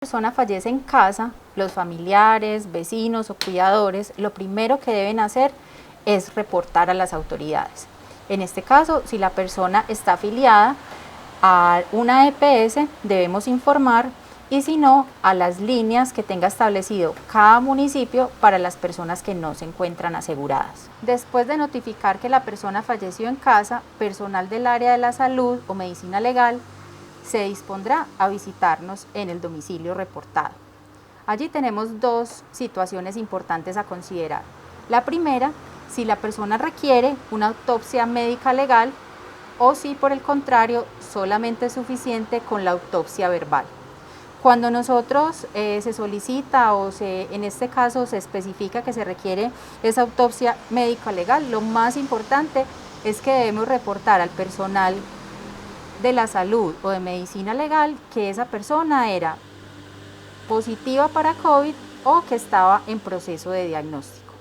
Persona fallece en casa, los familiares, vecinos o cuidadores, lo primero que deben hacer es reportar a las autoridades. En este caso, si la persona está afiliada a una EPS, debemos informar, y si no, a las líneas que tenga establecido cada municipio para las personas que no se encuentran aseguradas. Después de notificar que la persona falleció en casa, personal del área de la salud o medicina legal se dispondrá a visitarnos en el domicilio reportado. Allí tenemos dos situaciones importantes a considerar. La primera, si la persona requiere una autopsia médica legal o si por el contrario solamente es suficiente con la autopsia verbal. Cuando nosotros se solicita o en este caso se especifica que se requiere esa autopsia médica legal, lo más importante es que debemos reportar al personal de la salud o de medicina legal que esa persona era positiva para COVID o que estaba en proceso de diagnóstico.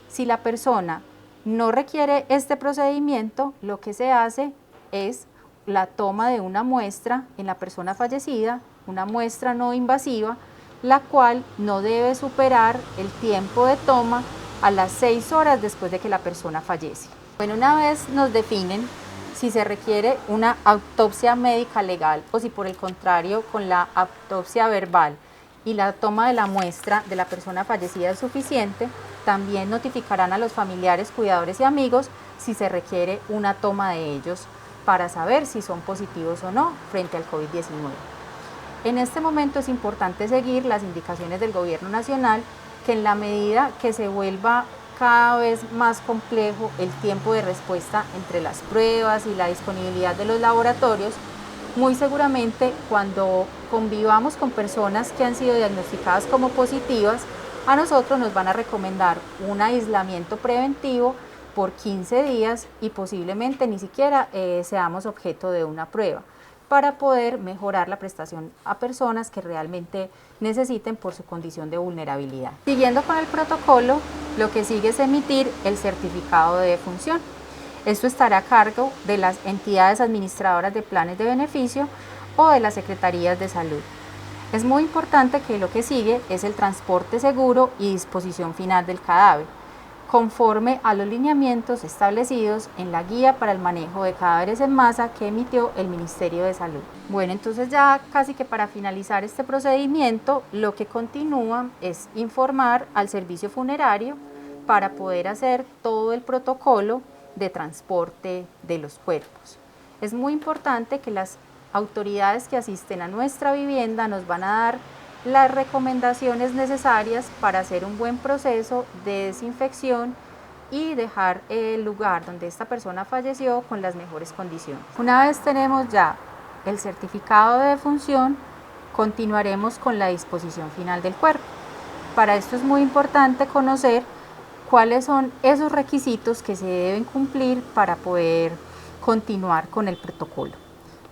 Si la persona no requiere este procedimiento, lo que se hace es la toma de una muestra en la persona fallecida, una muestra no invasiva, la cual no debe superar el tiempo de toma a las 6 horas después de que la persona fallece. Bueno, una vez nos definen si se requiere una autopsia médica legal o si por el contrario con la autopsia verbal y la toma de la muestra de la persona fallecida es suficiente, también notificarán a los familiares, cuidadores y amigos si se requiere una toma de ellos para saber si son positivos o no frente al COVID-19. En este momento es importante seguir las indicaciones del Gobierno Nacional, que en la medida que se vuelva cada vez más complejo el tiempo de respuesta entre las pruebas y la disponibilidad de los laboratorios, muy seguramente cuando convivamos con personas que han sido diagnosticadas como positivas, a nosotros nos van a recomendar un aislamiento preventivo por 15 días y posiblemente ni siquiera seamos objeto de una prueba, para poder mejorar la prestación a personas que realmente necesiten por su condición de vulnerabilidad. Siguiendo con el protocolo, lo que sigue es emitir el certificado de defunción. Esto estará a cargo de las entidades administradoras de planes de beneficio o de las secretarías de salud. Es muy importante que lo que sigue es el transporte seguro y disposición final del cadáver, conforme a los lineamientos establecidos en la guía para el manejo de cadáveres en masa que emitió el Ministerio de Salud. Bueno, entonces ya casi que para finalizar este procedimiento, lo que continúa es informar al servicio funerario para poder hacer todo el protocolo de transporte de los cuerpos. Es muy importante que las autoridades que asisten a nuestra vivienda nos van a dar las recomendaciones necesarias para hacer un buen proceso de desinfección y dejar el lugar donde esta persona falleció con las mejores condiciones. Una vez tenemos ya el certificado de defunción, continuaremos con la disposición final del cuerpo. Para esto es muy importante conocer cuáles son esos requisitos que se deben cumplir para poder continuar con el protocolo.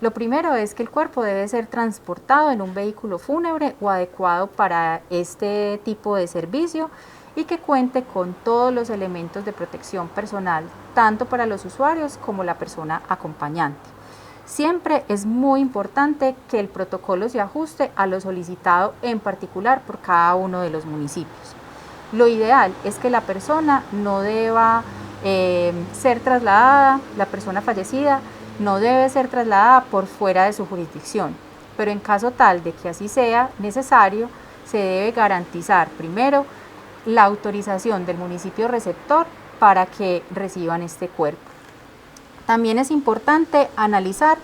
Lo primero es que el cuerpo debe ser transportado en un vehículo fúnebre o adecuado para este tipo de servicio y que cuente con todos los elementos de protección personal, tanto para los usuarios como la persona acompañante. Siempre es muy importante que el protocolo se ajuste a lo solicitado en particular por cada uno de los municipios. Lo ideal es que la persona no deba ser trasladada, la persona fallecida, no debe ser trasladada por fuera de su jurisdicción, pero en caso tal de que así sea necesario, se debe garantizar primero la autorización del municipio receptor para que reciban este cuerpo. También es importante analizar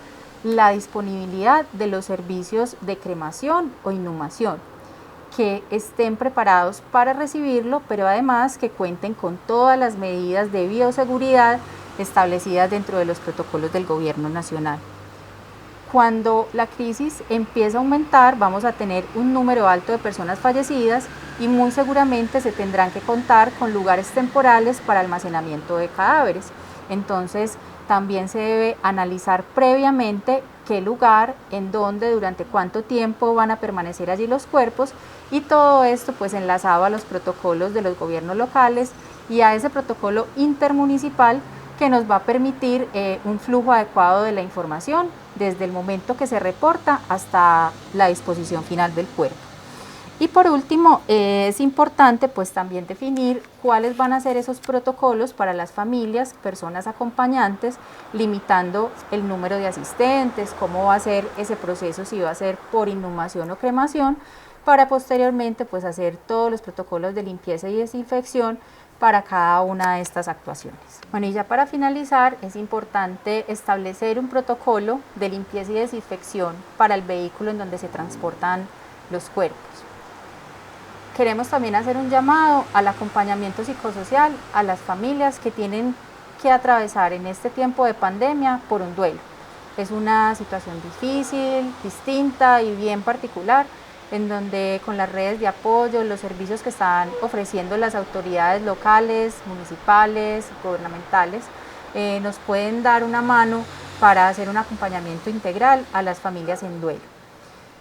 la disponibilidad de los servicios de cremación o inhumación, que estén preparados para recibirlo, pero además que cuenten con todas las medidas de bioseguridad establecidas dentro de los protocolos del Gobierno Nacional. Cuando la crisis empieza a aumentar, vamos a tener un número alto de personas fallecidas y muy seguramente se tendrán que contar con lugares temporales para almacenamiento de cadáveres. Entonces, también se debe analizar previamente qué lugar, en dónde, durante cuánto tiempo van a permanecer allí los cuerpos, y todo esto pues enlazado a los protocolos de los gobiernos locales y a ese protocolo intermunicipal que nos va a permitir un flujo adecuado de la información desde el momento que se reporta hasta la disposición final del cuerpo. Y por último, es importante pues también definir cuáles van a ser esos protocolos para las familias, personas acompañantes, limitando el número de asistentes, cómo va a ser ese proceso, si va a ser por inhumación o cremación, para posteriormente pues hacer todos los protocolos de limpieza y desinfección para cada una de estas actuaciones. Bueno, y ya para finalizar, es importante establecer un protocolo de limpieza y desinfección para el vehículo en donde se transportan los cuerpos. Queremos también hacer un llamado al acompañamiento psicosocial a las familias que tienen que atravesar en este tiempo de pandemia por un duelo. Es una situación difícil, distinta y bien particular, en donde con las redes de apoyo, los servicios que están ofreciendo las autoridades locales, municipales, gubernamentales, nos pueden dar una mano para hacer un acompañamiento integral a las familias en duelo.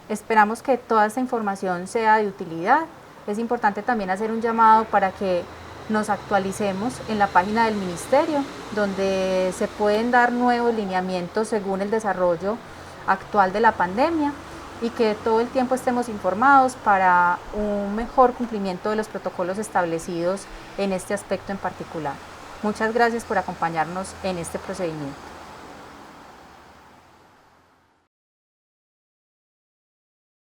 Esperamos que toda esta información sea de utilidad. Es importante también hacer un llamado para que nos actualicemos en la página del Ministerio, donde se pueden dar nuevos lineamientos según el desarrollo actual de la pandemia y que todo el tiempo estemos informados para un mejor cumplimiento de los protocolos establecidos en este aspecto en particular. Muchas gracias por acompañarnos en este procedimiento.